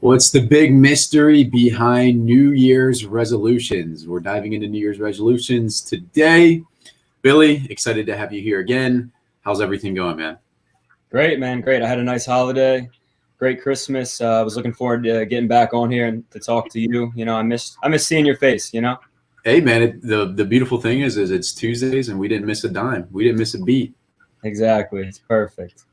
What's the big mystery behind New Year's resolutions? We're diving into New Year's resolutions today. Billy, excited to have you here again. How's everything going, man? Great, man. Great. I had a nice holiday. Great Christmas. I was looking forward to getting back on here and to talk to you. I miss seeing your face. Hey, man, the beautiful thing is it's Tuesdays and we didn't miss a dime. We didn't miss a beat. Exactly. It's perfect.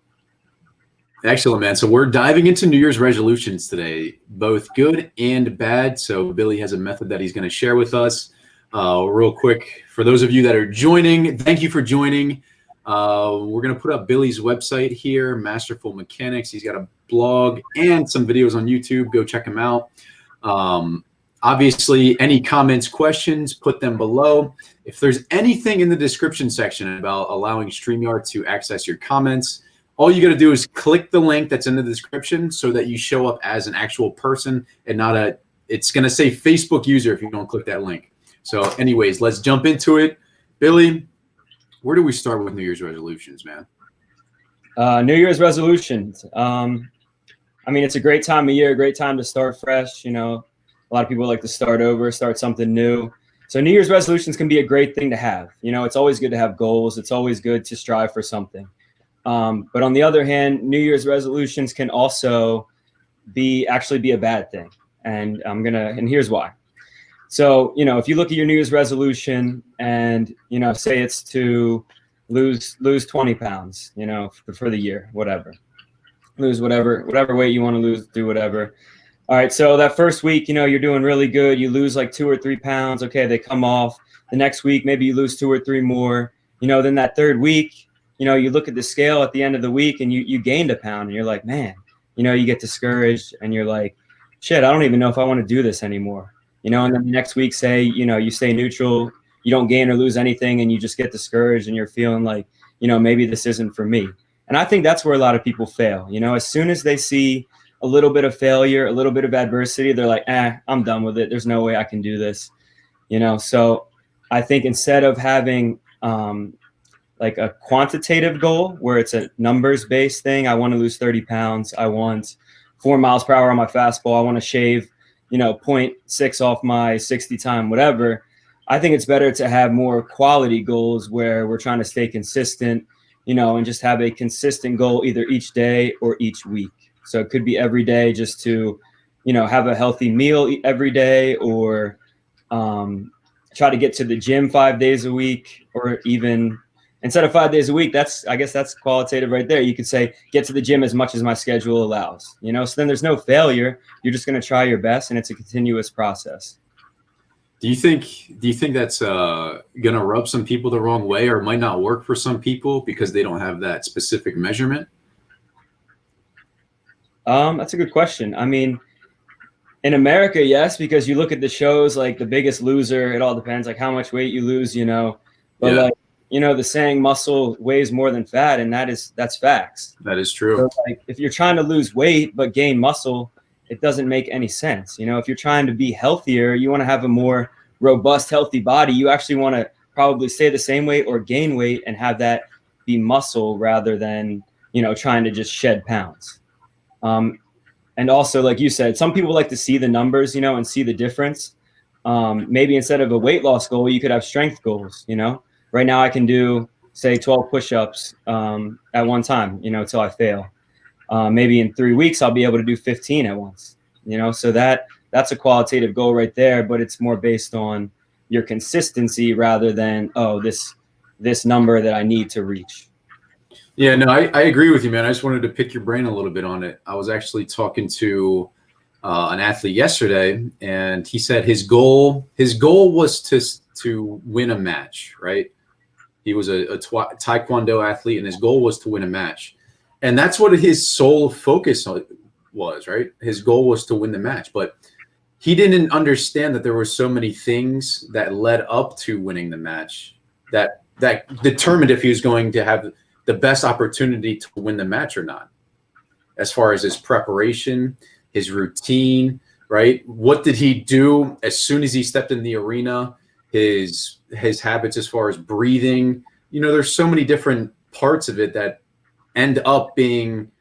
Excellent, man. So we're diving into New Year's resolutions today, both good and bad. So Billy has a method that he's going to share with us. Real quick, for those of you that are joining, thank you for joining. We're going to put up Billy's website here, Masterful Mechanics. He's got a blog and some videos on YouTube. Go check him out. Obviously, any comments, questions, put them below. If there's anything in the description section about allowing StreamYard to access your comments, all you got to do is click the link that's in the description so that you show up as an actual person and not it's going to say Facebook user if you don't click that link. So anyways, let's jump into it. Billy, where do we start with New Year's resolutions, man? New Year's resolutions. It's a great time of year, a great time to start fresh. A lot of people like to start over, start something new. So New Year's resolutions can be a great thing to have. It's always good to have goals. It's always good to strive for something. But on the other hand, New Year's resolutions can also actually be a bad thing. And here's why. So, if you look at your New Year's resolution and, say it's to lose 20 pounds, for the year, whatever, lose whatever weight you want to lose, do whatever. All right. So that first week, you're doing really good. You lose like 2 or 3 pounds. Okay. They come off. The next week, maybe you lose 2 or 3 more, then that third week, you look at the scale at the end of the week and you gained a pound and you're like, man, you get discouraged and you're like, shit, I don't even know if I want to do this anymore. And then the next week, say, you stay neutral, you don't gain or lose anything and you just get discouraged and you're feeling like, maybe this isn't for me. And I think that's where a lot of people fail. As soon as they see a little bit of failure, a little bit of adversity, they're like, I'm done with it. There's no way I can do this. So I think instead of having, like a quantitative goal where it's a numbers based thing. I want to lose 30 pounds. I want 4 miles per hour on my fastball. I want to shave, 0.6 off my 60 time, whatever. I think it's better to have more quality goals where we're trying to stay consistent, and just have a consistent goal either each day or each week. So it could be every day just to, have a healthy meal every day or try to get to the gym 5 days a week or even instead of 5 days a week, I guess that's qualitative right there. You could say, get to the gym as much as my schedule allows, so then there's no failure. You're just going to try your best and it's a continuous process. Do you think that's going to rub some people the wrong way or might not work for some people because they don't have that specific measurement? That's a good question. In America, yes, because you look at the shows like The Biggest Loser, it all depends like how much weight you lose, but yeah. The saying muscle weighs more than fat, and that's facts. That is true. So, if you're trying to lose weight but gain muscle, it doesn't make any sense. If you're trying to be healthier, you want to have a more robust, healthy body. You actually want to probably stay the same weight or gain weight and have that be muscle rather than, trying to just shed pounds. And also, like you said, some people like to see the numbers, and see the difference. Maybe instead of a weight loss goal, you could have strength goals, Right now I can do, say, 12 push-ups at one time, until I fail. Maybe in 3 weeks, I'll be able to do 15 at once, so that's a qualitative goal right there, but it's more based on your consistency rather than, this number that I need to reach. Yeah, no, I agree with you, man. I just wanted to pick your brain a little bit on it. I was actually talking to an athlete yesterday, and he said his goal was to win a match, right? He was a taekwondo athlete, and his goal was to win a match. And that's what his sole focus was, right? His goal was to win the match. But he didn't understand that there were so many things that led up to winning the match that determined if he was going to have the best opportunity to win the match or not. As far as his preparation, his routine, right? What did he do as soon as he stepped in the arena? His habits as far as breathing, there's so many different parts of it that end up being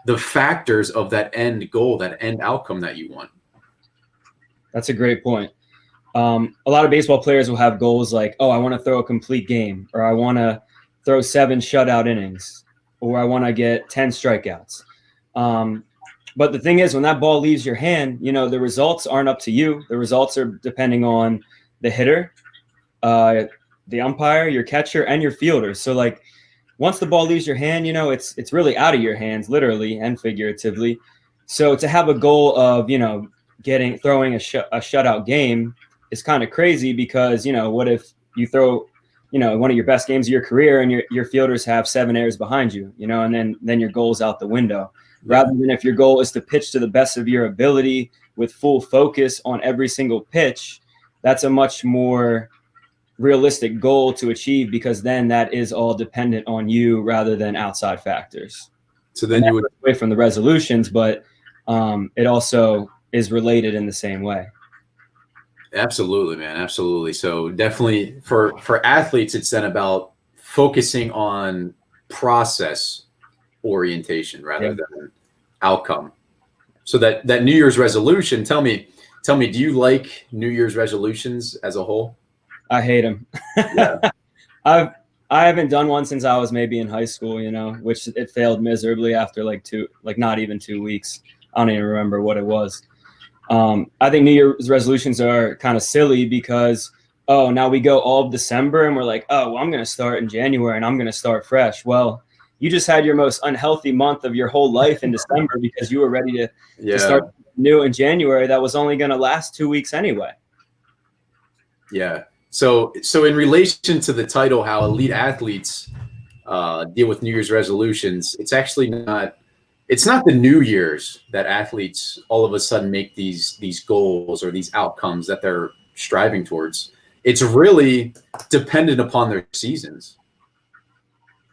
the factors of that end goal, that end outcome that you want. That's a great point. A lot of baseball players will have goals like, oh, I want to throw a complete game, or I want to throw 7 shutout innings, or I want to get 10 strikeouts. But the thing is, when that ball leaves your hand, the results aren't up to you. The results are depending on the hitter, the umpire, your catcher, and your fielder. So like once the ball leaves your hand, it's really out of your hands, literally and figuratively. So to have a goal of, throwing a shutout game is kind of crazy because, what if you throw, one of your best games of your career and your fielders have 7 errors behind you, and then your goal's out the window. Rather than if your goal is to pitch to the best of your ability with full focus on every single pitch, that's a much more realistic goal to achieve because then that is all dependent on you rather than outside factors. So then you would away from the resolutions, but it also is related in the same way. Absolutely, man. Absolutely. So definitely for athletes, it's then about focusing on process orientation rather than outcome. So that New Year's resolution, tell me, do you like New Year's resolutions as a whole? I hate them. Yeah. I haven't done one since I was maybe in high school, which it failed miserably after not even 2 weeks. I don't even remember what it was. I think New Year's resolutions are kind of silly because, now we go all of December and we're like, well, I'm going to start in January and I'm going to start fresh. Well, you just had your most unhealthy month of your whole life in December because you were ready to start new in January. That was only going to last 2 weeks anyway. Yeah. So in relation to the title, how elite athletes deal with New Year's resolutions, it's actually not. It's not the New Year's that athletes all of a sudden make these goals or these outcomes that they're striving towards. It's really dependent upon their seasons.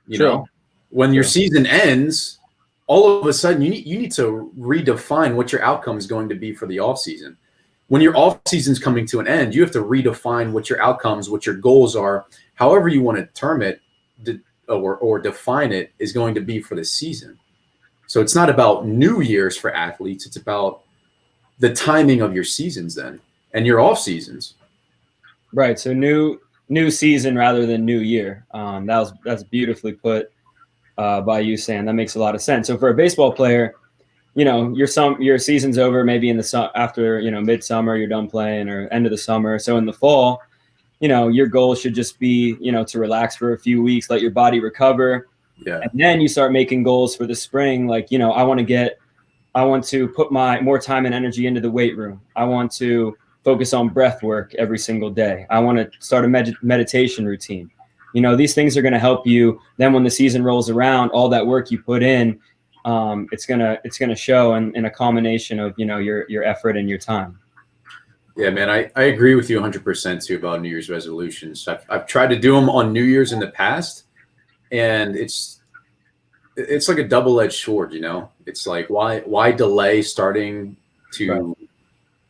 You know, when your season ends, all of a sudden you need to redefine what your outcome is going to be for the off season. When your off season's coming to an end, you have to redefine what your outcomes, what your goals are, however you want to term it or define it, is going to be for the season. So it's not about New Year's for athletes. It's about the timing of your seasons then and your off seasons. Right. So new season rather than new year. That's beautifully put by you, Sam. That makes a lot of sense. So for a baseball player, your season's over maybe after midsummer you're done playing or end of the summer. So in the fall, your goal should just be to relax for a few weeks, let your body recover. Yeah. And then you start making goals for the spring. Like, I want to put my more time and energy into the weight room. I want to focus on breath work every single day. I want to start a meditation routine. These things are going to help you. Then when the season rolls around, all that work you put in, it's gonna show in a combination of your effort and your time. Yeah, man, I agree with you 100% too about New Year's resolutions. I've tried to do them on New Year's in the past, and it's like a double-edged sword. It's like why delay starting to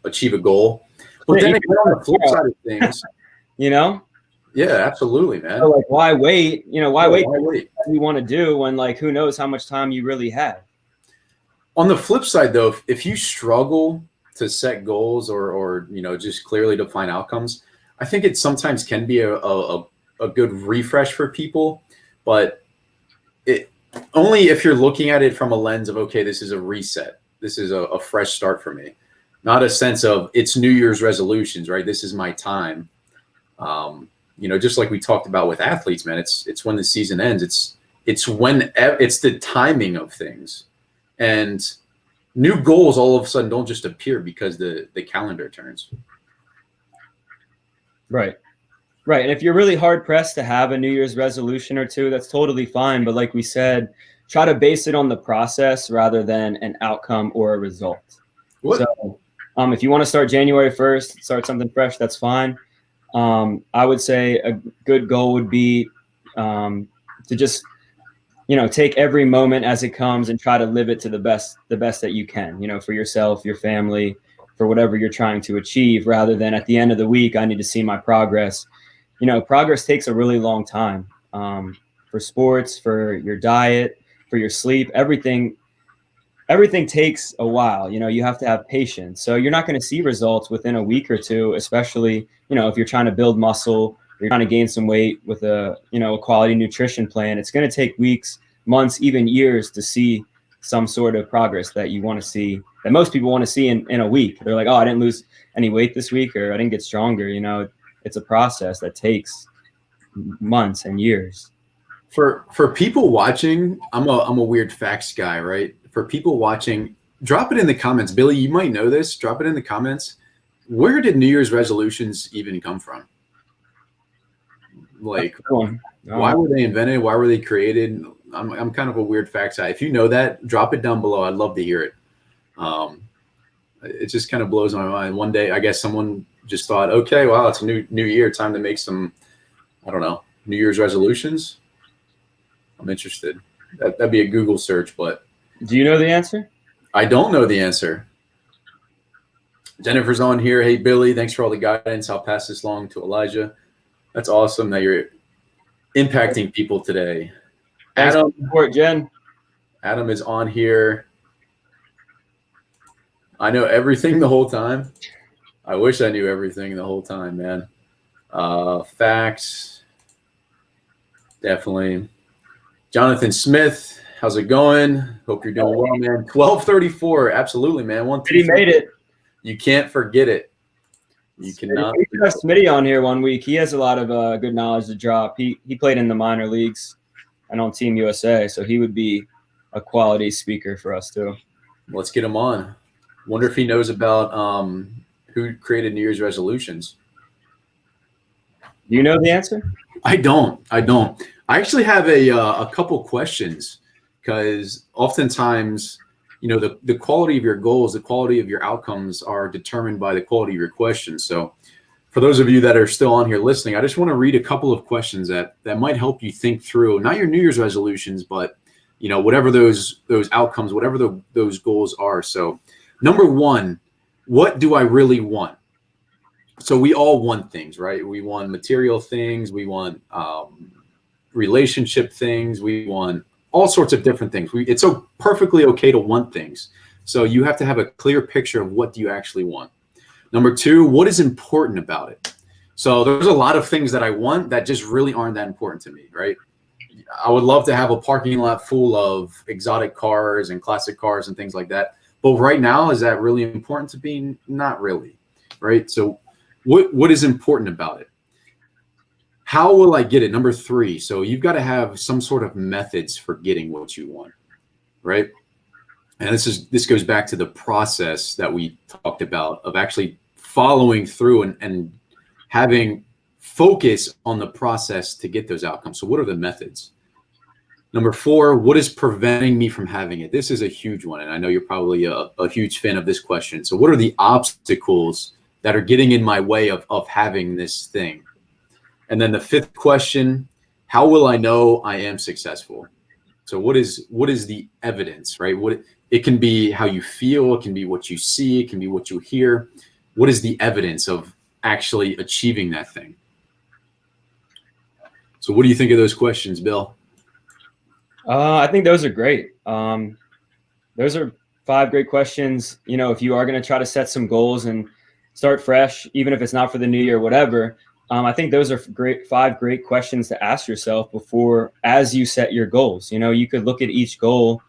achieve a goal? But then again, on the flip side of things, yeah, absolutely, man. So like, why wait? Why wait? What you want to do when who knows how much time you really have? On the flip side, though, if you struggle to set goals or just clearly define outcomes, I think it sometimes can be a good refresh for people, but it only if you're looking at it from a lens of, okay, this is a reset. This is a fresh start for me, not a sense of it's New Year's resolutions, right? This is my time. Just like we talked about with athletes, man, it's when the season ends. It's the timing of things, and new goals all of a sudden don't just appear because the calendar turns. Right. And if you're really hard pressed to have a New Year's resolution or two, that's totally fine. But like we said, try to base it on the process rather than an outcome or a result. What? So if you want to start January 1st, start something fresh, that's fine. I would say a good goal would be to just, take every moment as it comes and try to live it to the best that you can, for yourself, your family, for whatever you're trying to achieve, rather than at the end of the week, I need to see my progress. Progress takes a really long time for sports, for your diet, for your sleep, everything. everything takes a while. You have to have patience. So you're not going to see results within a week or two, especially, if you're trying to build muscle, or you're trying to gain some weight with a quality nutrition plan. It's going to take weeks, months, even years to see some sort of progress that you want to see, that most people want to see in a week. They're like, oh, I didn't lose any weight this week, or I didn't get stronger. It's a process that takes months and years. For people watching, I'm a weird facts guy, right? For people watching, drop it in the comments. Billy, you might know this. Drop it in the comments. Where did New Year's resolutions even come from? Like, why were they invented? Why were they created? I'm kind of a weird facts guy. If you know that, drop it down below. I'd love to hear it. It just kind of blows my mind. One day, I guess someone just thought, okay, wow, it's a new year. Time to make some, I don't know, New Year's resolutions. I'm interested. That'd be a Google search, but. Do you know the answer? I don't know the answer. Jennifer's on here. Hey, Billy, thanks for all the guidance. I'll pass this along to Elijah. That's awesome that you're impacting people today. Thanks for the support, Jen. Adam is on here. I know everything the whole time. I wish I knew everything the whole time, man. Facts. Definitely. Jonathan Smith, how's it going? Hope you're doing well, man. 12:34, absolutely, man. He made it. You can't forget it. You cannot. We could have Smitty on here one week. He has a lot of good knowledge to drop. He played in the minor leagues and on Team USA, so he would be a quality speaker for us too. Let's get him on. Wonder if he knows about who created New Year's resolutions. Do you know the answer? I don't. I actually have a couple questions, because oftentimes, the quality of your goals, the quality of your outcomes are determined by the quality of your questions. So for those of you that are still on here listening, I just want to read a couple of questions that might help you think through, not your New Year's resolutions, but, whatever those outcomes, whatever those goals are. So number one, what do I really want? So we all want things, right? We want material things. We want relationship things. We want all sorts of different things. It's so perfectly okay to want things. So you have to have a clear picture of what do you actually want. Number two, what is important about it? So there's a lot of things that I want that just really aren't that important to me, right? I would love to have a parking lot full of exotic cars and classic cars and things like that. But right now, is that really important to me? Not really, right? So what is important about it? How will I get it? Number three. So you've got to have some sort of methods for getting what you want, right? And this goes back to the process that we talked about of actually following through and having focus on the process to get those outcomes. So what are the methods? Number four, what is preventing me from having it? This is a huge one, and I know you're probably a huge fan of this question. So what are the obstacles that are getting in my way of having this thing? And then the fifth question, how will I know I am successful? So what is the evidence, right? It can be how you feel, it can be what you see, it can be what you hear. What is the evidence of actually achieving that thing? So what do you think of those questions, Bill? I think those are great. Those are 5 great questions. If you are going to try to set some goals and start fresh, even if it's not for the new year, whatever, I think those are 5 great questions to ask yourself as you set your goals. You could look at each goal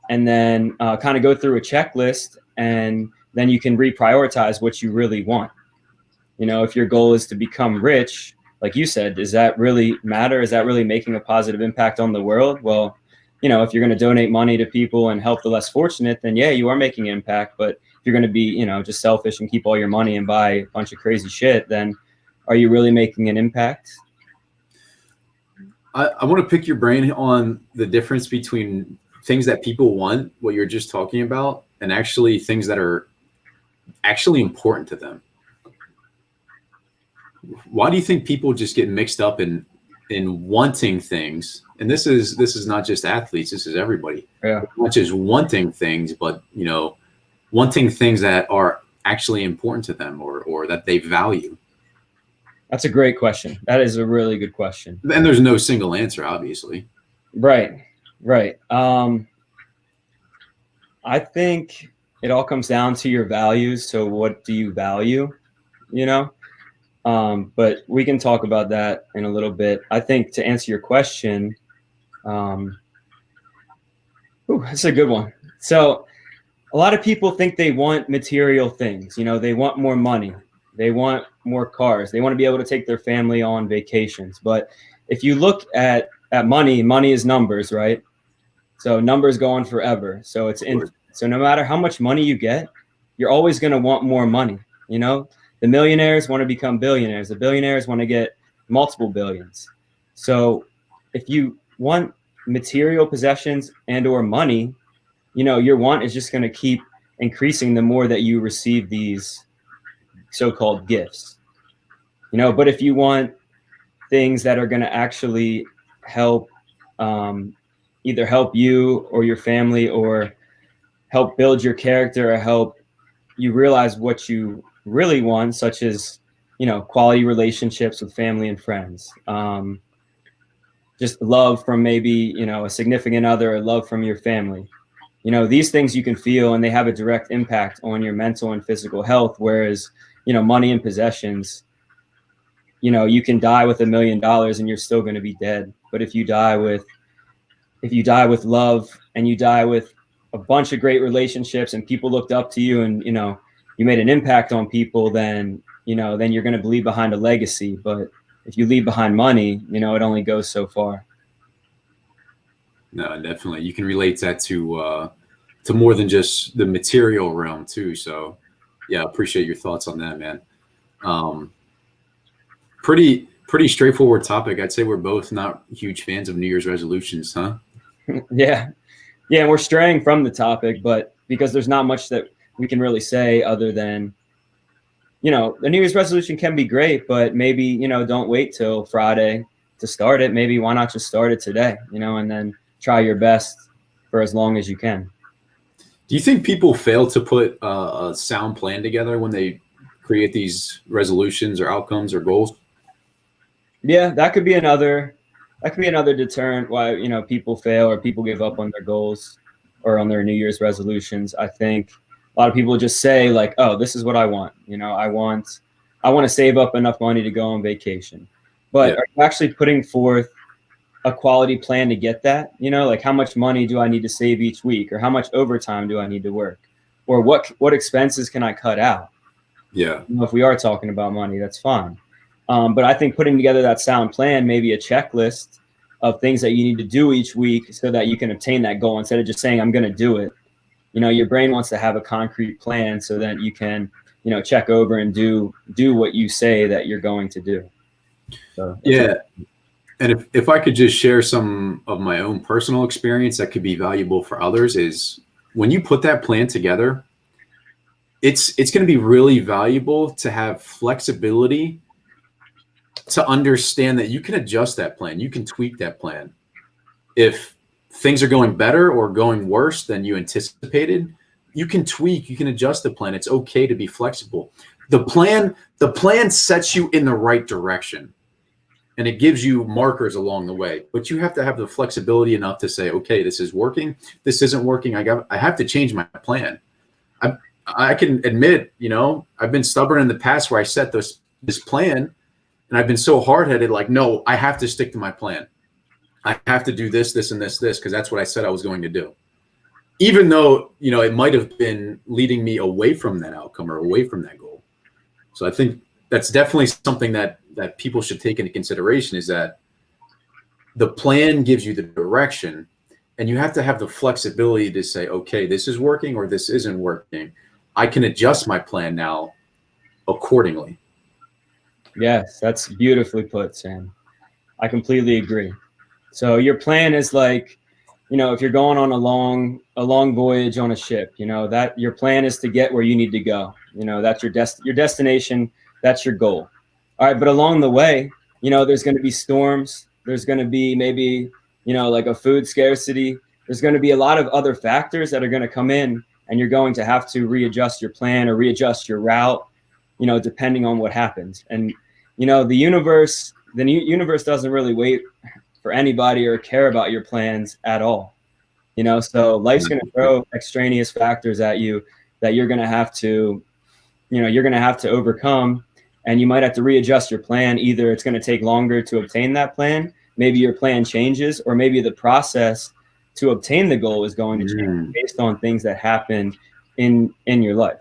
and then kind of go through a checklist, and then you can reprioritize what you really want. If your goal is to become rich, like you said, does that really matter? Is that really making a positive impact on the world? Well, if you're going to donate money to people and help the less fortunate, then yeah, you are making an impact. But if you're going to be, just selfish and keep all your money and buy a bunch of crazy shit, then are you really making an impact? I want to pick your brain on the difference between things that people want, what you're just talking about, and actually things that are actually important to them. Why do you think people just get mixed up in wanting things? And this is not just athletes, this is everybody. Yeah. Not just wanting things, but wanting things that are actually important to them or that they value. That's a great question. That is a really good question. And there's no single answer, obviously. Right. I think it all comes down to your values. So what do you value, you know? But we can talk about that in a little bit. I think to answer your question, um, that's a good one. So a lot of people think they want material things. You know, they want more money. They want more cars. They want to be able to take their family on vacations. But if you look at money, money is numbers, right? So numbers go on forever. So it's in. So no matter how much money you get, you're always going to want more money. You know, the millionaires want to become billionaires. The billionaires want to get multiple billions. So if you want material possessions and or money, you know, your want is just going to keep increasing the more that you receive these so-called gifts. You know, but if you want things that are going to actually help, either help you or your family, or help build your character, or help you realize what you really want, such as, you know, quality relationships with family and friends, just love from maybe, you know, a significant other, or love from your family. You know, these things you can feel, and they have a direct impact on your mental and physical health. Whereas, you know, money and possessions, you know, you can die with $1 million and you're still going to be dead. But if you die with love, and you die with a bunch of great relationships, and people looked up to you, and, you know, you made an impact on people, then, you know, then you're going to leave behind a legacy. But if you leave behind money, you know, it only goes so far. No, definitely. You can relate that to more than just the material realm too. So yeah, appreciate your thoughts on that, man. Um, pretty straightforward topic. I'd say we're both not huge fans of New Year's resolutions, huh? Yeah. Yeah. And we're straying from the topic, but because there's not much that we can really say other than, you know, the New Year's resolution can be great, but maybe, you know, don't wait till Friday to start it. Maybe why not just start it today, you know, and then try your best for as long as you can. Do you think people fail to put a sound plan together when they create these resolutions or outcomes or goals? Yeah, that could be another deterrent why, you know, people fail or people give up on their goals or on their New Year's resolutions. I think a lot of people just say like, "Oh, this is what I want." You know, I want to save up enough money to go on vacation. But Yeah. are you actually putting forth a quality plan to get that? You know, like how much money do I need to save each week, or how much overtime do I need to work, or what expenses can I cut out? Yeah. You know, if we are talking about money, that's fine. But I think putting together that sound plan, maybe a checklist of things that you need to do each week so that you can obtain that goal, instead of just saying, I'm going to do it. You know, your brain wants to have a concrete plan so that you can, you know, check over and do what you say that you're going to do. So, Yeah. And if I could just share some of my own personal experience that could be valuable for others, is when you put that plan together, it's going to be really valuable to have flexibility to understand that you can adjust that plan. You can tweak that plan. If things are going better or going worse than you anticipated, you can tweak, you can adjust the plan. It's okay to be flexible. The plan sets you in the right direction, and it gives you markers along the way, but you have to have the flexibility enough to say, okay, this is working, this isn't working. I have to change my plan. I can admit, you know, I've been stubborn in the past where I set this plan, and I've been so hard-headed, like, no, I have to stick to my plan. I have to do this, this, and this, because that's what I said I was going to do. Even though, you know, it might have been leading me away from that outcome or away from that goal. So I think that's definitely something that people should take into consideration, is that the plan gives you the direction, and you have to have the flexibility to say, okay, this is working or this isn't working. I can adjust my plan now accordingly. yes, that's beautifully put, Sam. I completely agree. So your plan is like, you know, if you're going on a long voyage on a ship, you know, that your plan is to get where you need to go. You know, that's your destination, that's your goal. All right, but along the way, you know, there's going to be storms, there's going to be maybe, you know, like a food scarcity, there's going to be a lot of other factors that are going to come in, and you're going to have to readjust your plan or readjust your route, you know, depending on what happens. And you know, the universe doesn't really wait for anybody or care about your plans at all. You know, so life's going to throw extraneous factors at you that you're going to have to, you're going to have to overcome, and you might have to readjust your plan. Either it's going to take longer to obtain that plan, maybe your plan changes, or maybe the process to obtain the goal is going to change based on things that happen in your life.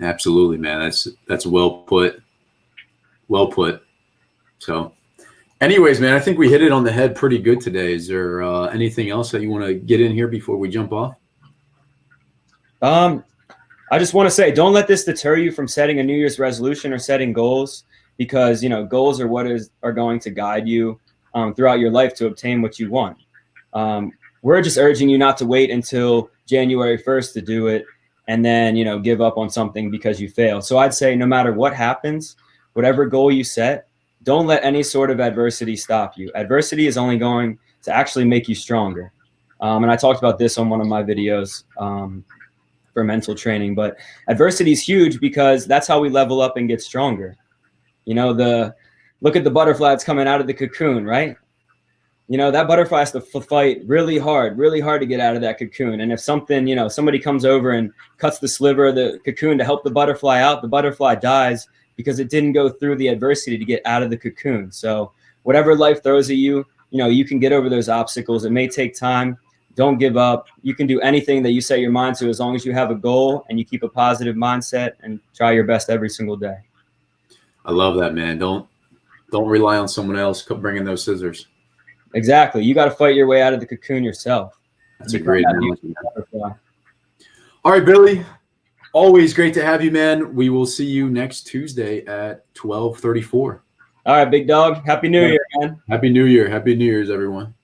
Absolutely, man. That's well put. Well put. So anyways, man, I think we hit it on the head pretty good today. Is there anything else that you want to get in here before we jump off? I just want to say, don't let this deter you from setting a New Year's resolution or setting goals, because, goals are what are going to guide you throughout your life to obtain what you want. We're just urging you not to wait until January 1st to do it and then, give up on something because you fail. So I'd say no matter what happens, whatever goal you set, don't let any sort of adversity stop you. Adversity is only going to actually make you stronger. And I talked about this on one of my videos for mental training, but adversity is huge because that's how we level up and get stronger. Look at the butterfly that's coming out of the cocoon, right? That butterfly has to fight really hard to get out of that cocoon. And if somebody comes over and cuts the sliver of the cocoon to help the butterfly out, the butterfly dies because it didn't go through the adversity to get out of the cocoon. So whatever life throws at you, you can get over those obstacles. It may take time. Don't give up. You can do anything that you set your mind to as long as you have a goal and you keep a positive mindset and try your best every single day. I love that, man. Don't rely on someone else bringing those scissors. Exactly. You got to fight your way out of the cocoon yourself. That's a great analogy. All right, Billy. Always great to have you, man. We will see you next Tuesday at 12:34. All right, big dog. Happy New Year, man. Happy New Year. Happy New Year's, everyone.